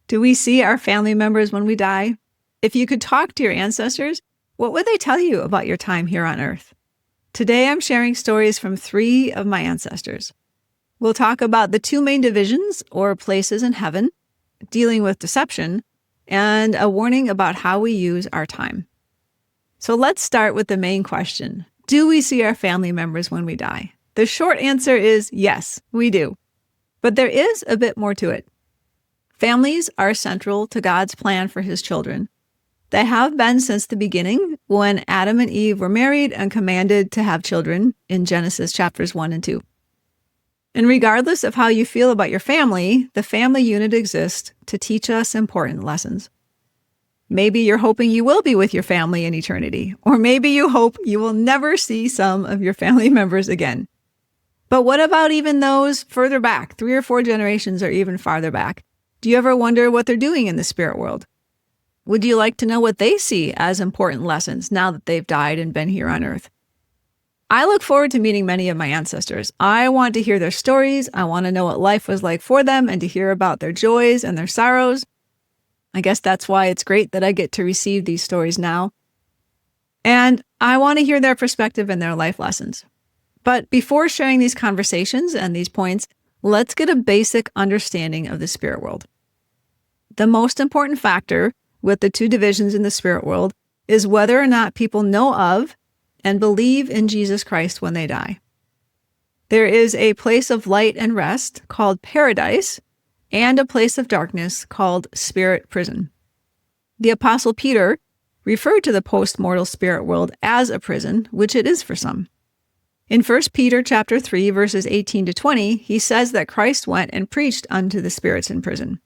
Do we see our family members when we die? If you could talk to your ancestors, what would they tell you about your time here on Earth? Today, I'm sharing stories from 3 of my ancestors. We'll talk about the 2 main divisions or places in heaven, dealing with deception, and a warning about how we use our time. So let's start with the main question. Do we see our family members when we die? The short answer is yes, we do. But there is a bit more to it. Families are central to God's plan for his children. They have been since the beginning when Adam and Eve were married and commanded to have children in Genesis chapters 1 and 2. And regardless of how you feel about your family, the family unit exists to teach us important lessons. Maybe you're hoping you will be with your family in eternity, or maybe you hope you will never see some of your family members again. But what about even those further back, 3 or 4 generations or even farther back? Do you ever wonder what they're doing in the spirit world? Would you like to know what they see as important lessons now that they've died and been here on Earth? I look forward to meeting many of my ancestors. I want to hear their stories. I want to know what life was like for them and to hear about their joys and their sorrows. I guess that's why it's great that I get to receive these stories now. And I want to hear their perspective and their life lessons. But before sharing these conversations and these points, let's get a basic understanding of the spirit world. The most important factor with the 2 divisions in the spirit world is whether or not people know of and believe in Jesus Christ when they die. There is a place of light and rest called paradise and a place of darkness called spirit prison. The Apostle Peter referred to the post-mortal spirit world as a prison, which it is for some. In 1 Peter chapter 3, verses 18 to 20, he says that Christ went and preached unto the spirits in prison.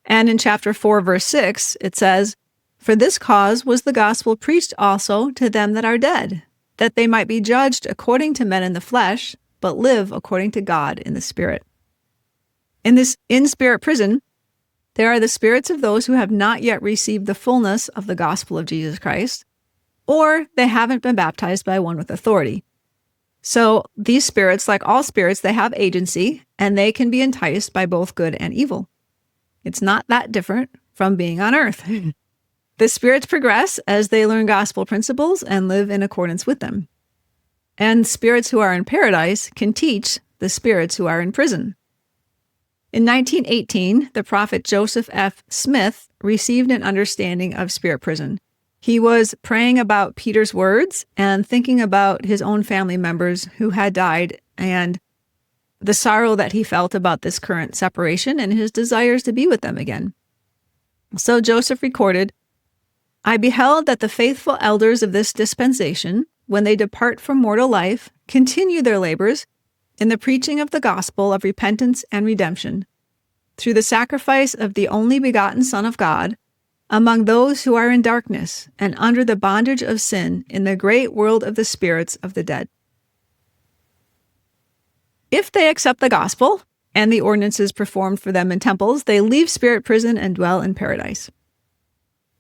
And in chapter 4, verse 6, it says, "For this cause was the gospel preached also to them that are dead, that they might be judged according to men in the flesh, but live according to God in the spirit." In this in-spirit prison, there are the spirits of those who have not yet received the fullness of the gospel of Jesus Christ, or they haven't been baptized by one with authority. So these spirits, like all spirits, they have agency, and they can be enticed by both good and evil. It's not that different from being on Earth. The spirits progress as they learn gospel principles and live in accordance with them. And spirits who are in paradise can teach the spirits who are in prison. In 1918, the prophet Joseph F. Smith received an understanding of spirit prison. He was praying about Peter's words and thinking about his own family members who had died and the sorrow that he felt about this current separation and his desires to be with them again. So Joseph recorded, "I beheld that the faithful elders of this dispensation, when they depart from mortal life, continue their labors in the preaching of the gospel of repentance and redemption, through the sacrifice of the only begotten Son of God, among those who are in darkness and under the bondage of sin in the great world of the spirits of the dead. If they accept the gospel and the ordinances performed for them in temples, they leave spirit prison and dwell in paradise."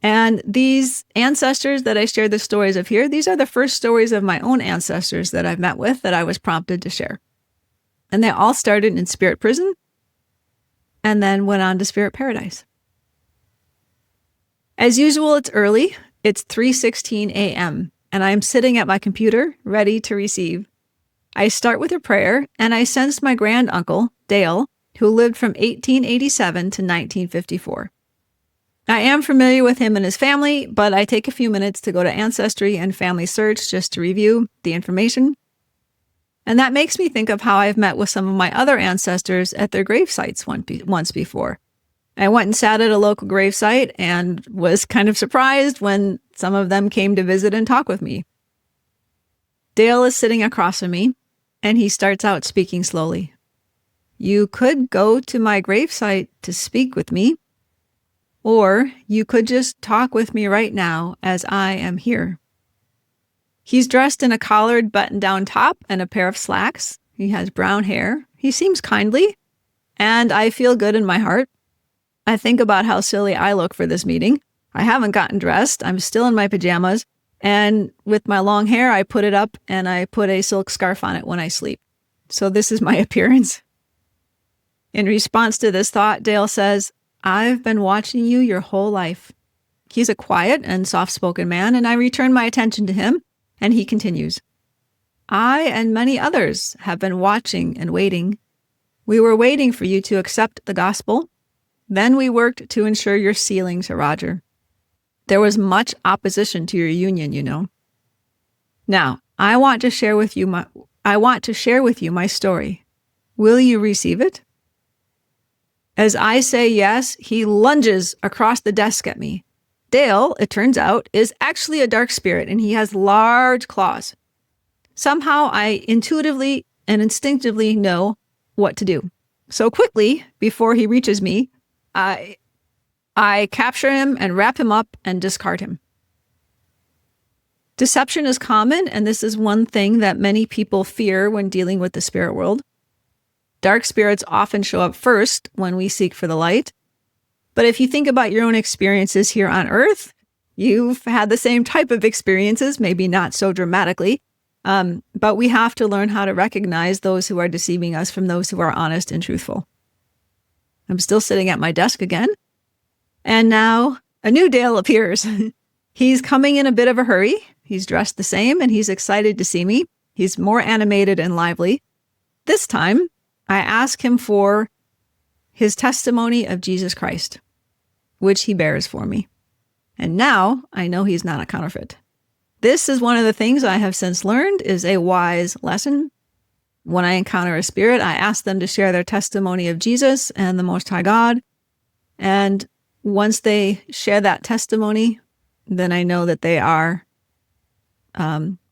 And these ancestors that I shared the stories of here, these are the first stories of my own ancestors that I've met with that I was prompted to share. And they all started in spirit prison and then went on to spirit paradise. As usual, it's early. It's 3:16 a.m., and I'm sitting at my computer, ready to receive. I start with a prayer, and I sense my granduncle, Dale, who lived from 1887 to 1954. I am familiar with him and his family, but I take a few minutes to go to Ancestry and Family Search just to review the information. And that makes me think of how I've met with some of my other ancestors at their grave sites once before. I went and sat at a local gravesite and was kind of surprised when some of them came to visit and talk with me. Dale is sitting across from me, and he starts out speaking slowly. "You could go to my gravesite to speak with me, or you could just talk with me right now as I am here." He's dressed in a collared button-down top and a pair of slacks. He has brown hair. He seems kindly, and I feel good in my heart. I think about how silly I look for this meeting. I haven't gotten dressed. I'm still in my pajamas. And with my long hair, I put it up and I put a silk scarf on it when I sleep. So this is my appearance. In response to this thought, Dale says, I've been watching you your whole life." He's a quiet and soft-spoken man, and I return my attention to him, and he continues, "I and many others have been watching and waiting. We were waiting for you to accept the gospel. Then we worked to ensure your sealing to Roger. There was much opposition to your union, you know. Now, I want to share with you my story. Will you receive it?" As I say yes, he lunges across the desk at me. Dale, it turns out, is actually a dark spirit, and he has large claws. Somehow I intuitively and instinctively know what to do. So quickly, before he reaches me, I capture him and wrap him up and discard him. Deception is common, and this is one thing that many people fear when dealing with the spirit world. Dark spirits often show up first when we seek for the light. But if you think about your own experiences here on Earth, you've had the same type of experiences, maybe not so dramatically, but we have to learn how to recognize those who are deceiving us from those who are honest and truthful. I'm still sitting at my desk again, and now a new Dale appears. He's coming in a bit of a hurry. He's dressed the same, and he's excited to see me. He's more animated and lively. This time, I ask him for his testimony of Jesus Christ, which he bears for me. And now I know he's not a counterfeit. This is one of the things I have since learned is a wise lesson. When I encounter a spirit, I ask them to share their testimony of Jesus and the Most High God. And once they share that testimony, then I know that they are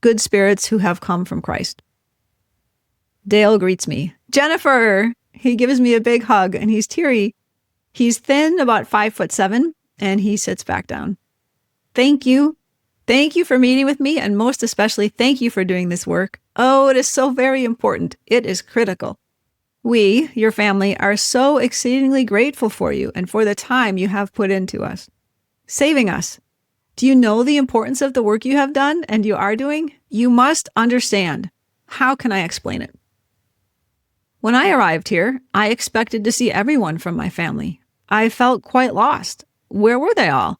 good spirits who have come from Christ. Dale greets me. "Jennifer!" He gives me a big hug, and he's teary. He's thin, about 5'7", and he sits back down. "Thank you. Thank you for meeting with me, and most especially, thank you for doing this work. Oh, it is so very important. It is critical. We, your family, are so exceedingly grateful for you and for the time you have put into us, saving us. Do you know the importance of the work you have done and you are doing? You must understand. How can I explain it? When I arrived here, I expected to see everyone from my family. I felt quite lost. Where were they all?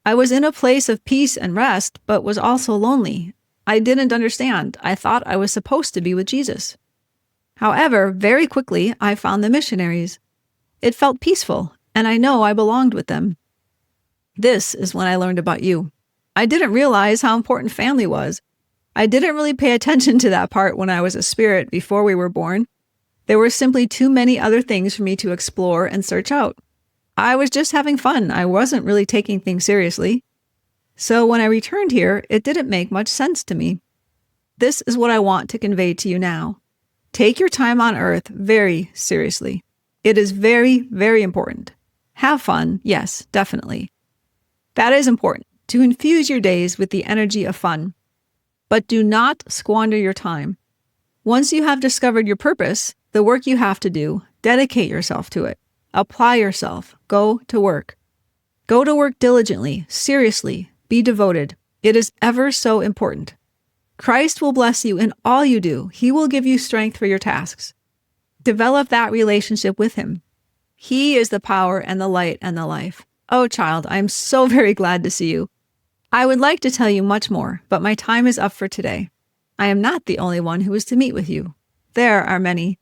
I was in a place of peace and rest, but was also lonely. I didn't understand. I thought I was supposed to be with Jesus. However, very quickly, I found the missionaries. It felt peaceful, and I know I belonged with them. This is when I learned about you. I didn't realize how important family was. I didn't really pay attention to that part when I was a spirit before we were born. There were simply too many other things for me to explore and search out. I was just having fun. I wasn't really taking things seriously. So when I returned here, it didn't make much sense to me. This is what I want to convey to you now. Take your time on Earth very seriously. It is very, very important. Have fun, yes, definitely. That is important, to infuse your days with the energy of fun. But do not squander your time. Once you have discovered your purpose, the work you have to do, dedicate yourself to it. Apply yourself. Go to work. Go to work diligently, seriously. Be devoted. It is ever so important. Christ will bless you in all you do. He will give you strength for your tasks. Develop that relationship with him. He is the power and the light and the life. Oh, child, I am so very glad to see you. I would like to tell you much more, but my time is up for today. I am not the only one who is to meet with you. There are many.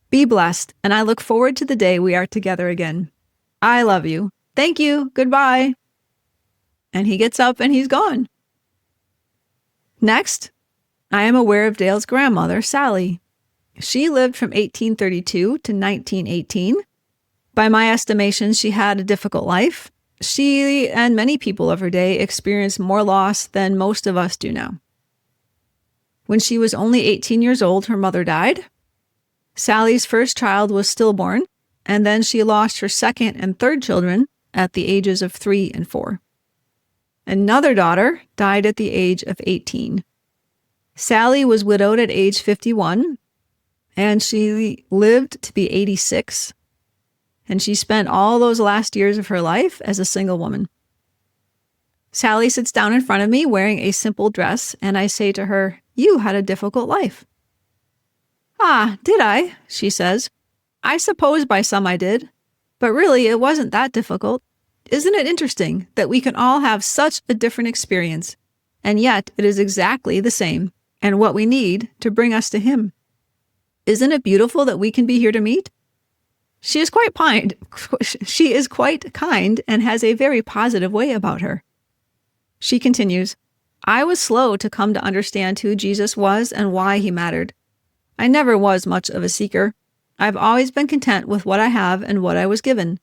Be blessed, and I look forward to the day we are together again. I love you. Thank you. Goodbye. And he gets up and he's gone. Next, I am aware of Dale's grandmother, Sally. She lived from 1832 to 1918. By my estimation, she had a difficult life. She and many people of her day experienced more loss than most of us do now. When she was only 18 years old, her mother died. Sally's first child was stillborn, and then she lost her second and third children at the ages of 3 and 4. Another daughter died at the age of 18. Sally was widowed at age 51, and she lived to be 86. And she spent all those last years of her life as a single woman. Sally sits down in front of me wearing a simple dress, and I say to her, "You had a difficult life." "Ah, did I?" she says. "I suppose by some I did. But really, it wasn't that difficult. Isn't it interesting that we can all have such a different experience, and yet it is exactly the same and what we need to bring us to Him? Isn't it beautiful that we can be here to meet? She is quite kind. She is quite kind and has a very positive way about her. She continues, I was slow to come to understand who Jesus was and why He mattered. I never was much of a seeker. I've always been content with what I have and what I was given,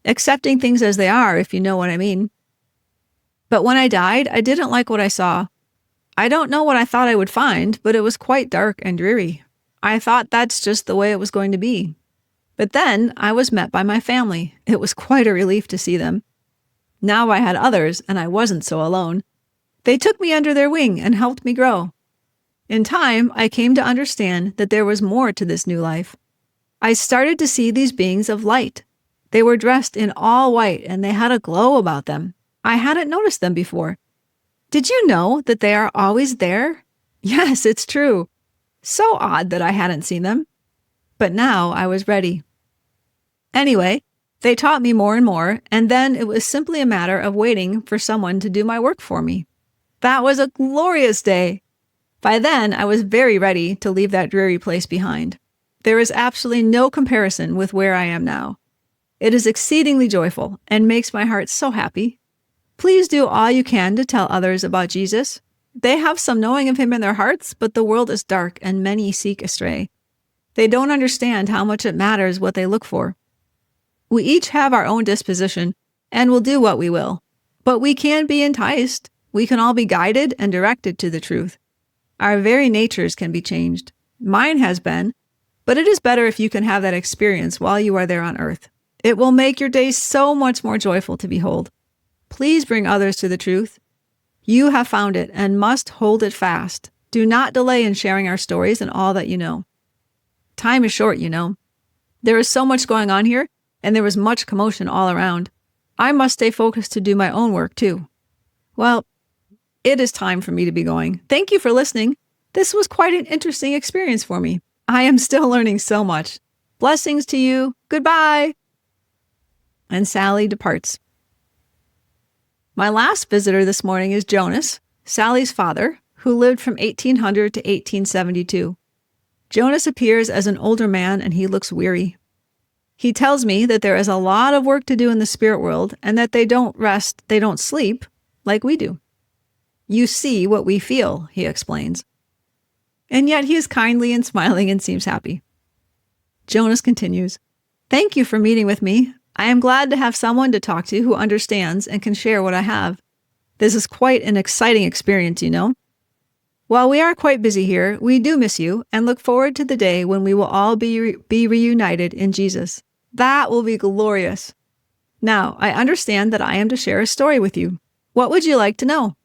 accepting things as they are, if you know what I mean. But when I died, I didn't like what I saw. I don't know what I thought I would find, but it was quite dark and dreary. I thought that's just the way it was going to be. But then I was met by my family. It was quite a relief to see them. Now I had others, and I wasn't so alone. They took me under their wing and helped me grow. In time, I came to understand that there was more to this new life. I started to see these beings of light. They were dressed in all white, and they had a glow about them. I hadn't noticed them before. Did you know that they are always there? Yes, it's true. So odd that I hadn't seen them. But now I was ready. Anyway, they taught me more and more, and then it was simply a matter of waiting for someone to do my work for me. That was a glorious day. By then, I was very ready to leave that dreary place behind. There is absolutely no comparison with where I am now. It is exceedingly joyful and makes my heart so happy. Please do all you can to tell others about Jesus. They have some knowing of Him in their hearts, but the world is dark and many seek astray. They don't understand how much it matters what they look for. We each have our own disposition and will do what we will. But we can be enticed. We can all be guided and directed to the truth. Our very natures can be changed. Mine has been, but it is better if you can have that experience while you are there on earth. It will make your days so much more joyful to behold. Please bring others to the truth. You have found it and must hold it fast. Do not delay in sharing our stories and all that you know. Time is short, you know. There is so much going on here, and there was much commotion all around. I must stay focused to do my own work, too. Well, it is time for me to be going. Thank you for listening. This was quite an interesting experience for me. I am still learning so much. Blessings to you. Goodbye. And Sally departs. My last visitor this morning is Jonas, Sally's father, who lived from 1800 to 1872. Jonas appears as an older man and he looks weary. He tells me that there is a lot of work to do in the spirit world and that they don't rest, they don't sleep like we do. You see what we feel, he explains. And yet he is kindly and smiling and seems happy. Jonas continues, Thank you for meeting with me. I am glad to have someone to talk to who understands and can share what I have. This is quite an exciting experience, you know. While we are quite busy here, we do miss you and look forward to the day when we will all be reunited in Jesus. That will be glorious. Now, I understand that I am to share a story with you. What would you like to know?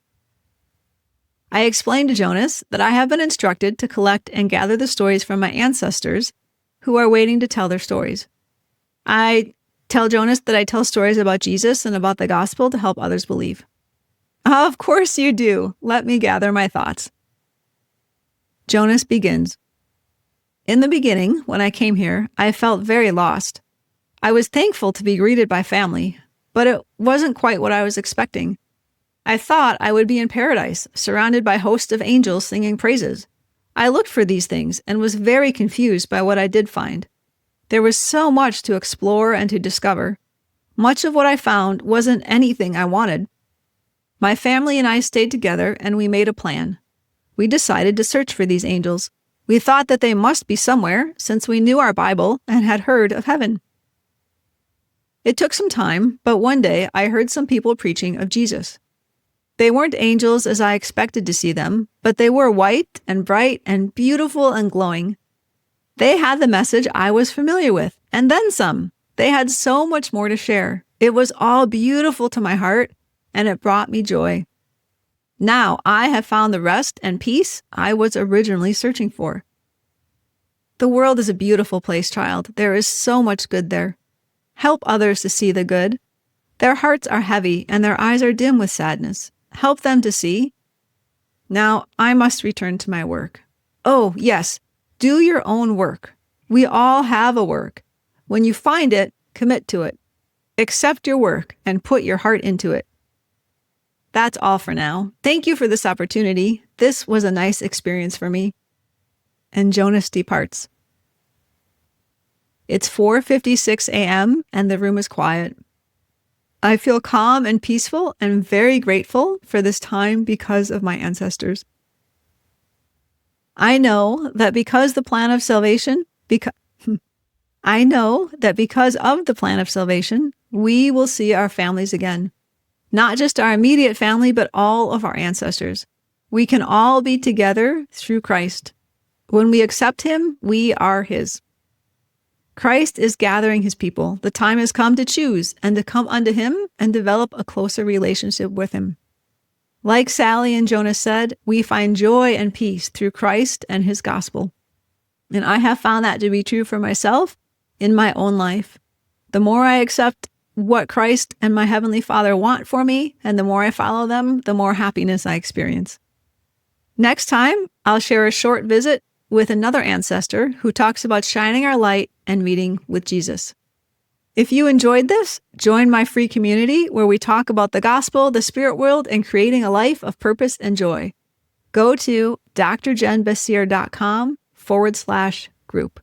I explained to Jonas that I have been instructed to collect and gather the stories from my ancestors who are waiting to tell their stories. I tell Jonas that I tell stories about Jesus and about the gospel to help others believe. Of course you do. Let me gather my thoughts. Jonas begins. In the beginning, when I came here, I felt very lost. I was thankful to be greeted by family, but it wasn't quite what I was expecting. I thought I would be in paradise, surrounded by hosts of angels singing praises. I looked for these things and was very confused by what I did find. There was so much to explore and to discover. Much of what I found wasn't anything I wanted. My family and I stayed together and we made a plan. We decided to search for these angels. We thought that they must be somewhere since we knew our Bible and had heard of heaven. It took some time, but one day I heard some people preaching of Jesus. They weren't angels as I expected to see them, but they were white and bright and beautiful and glowing. They had the message I was familiar with, and then some. They had so much more to share. It was all beautiful to my heart, and it brought me joy. Now I have found the rest and peace I was originally searching for. The world is a beautiful place, child. There is so much good there. Help others to see the good. Their hearts are heavy and their eyes are dim with sadness. Help them to see. Now I must return to my work. Oh, yes, do your own work. We all have a work. When you find it, Commit to it. Accept your work and put your heart into it. That's all for now. Thank you for this opportunity. This was a nice experience for me. And Jonas departs. It's 4:56 a.m. and the room is quiet. I feel calm and peaceful and very grateful for this time because of my ancestors. I know that because of the plan of salvation, we will see our families again. Not just our immediate family, but all of our ancestors. We can all be together through Christ. When we accept him, we are his. Christ is gathering his people. The time has come to choose and to come unto him and develop a closer relationship with him. Like Sally and Jonas said, we find joy and peace through Christ and his gospel. And I have found that to be true for myself in my own life. The more I accept what Christ and my Heavenly Father want for me, and the more I follow them, the more happiness I experience. Next time, I'll share a short visit with another ancestor who talks about shining our light and meeting with Jesus. If you enjoyed this, join my free community where we talk about the gospel, the spirit world, and creating a life of purpose and joy. Go to drjenbessire.com/group.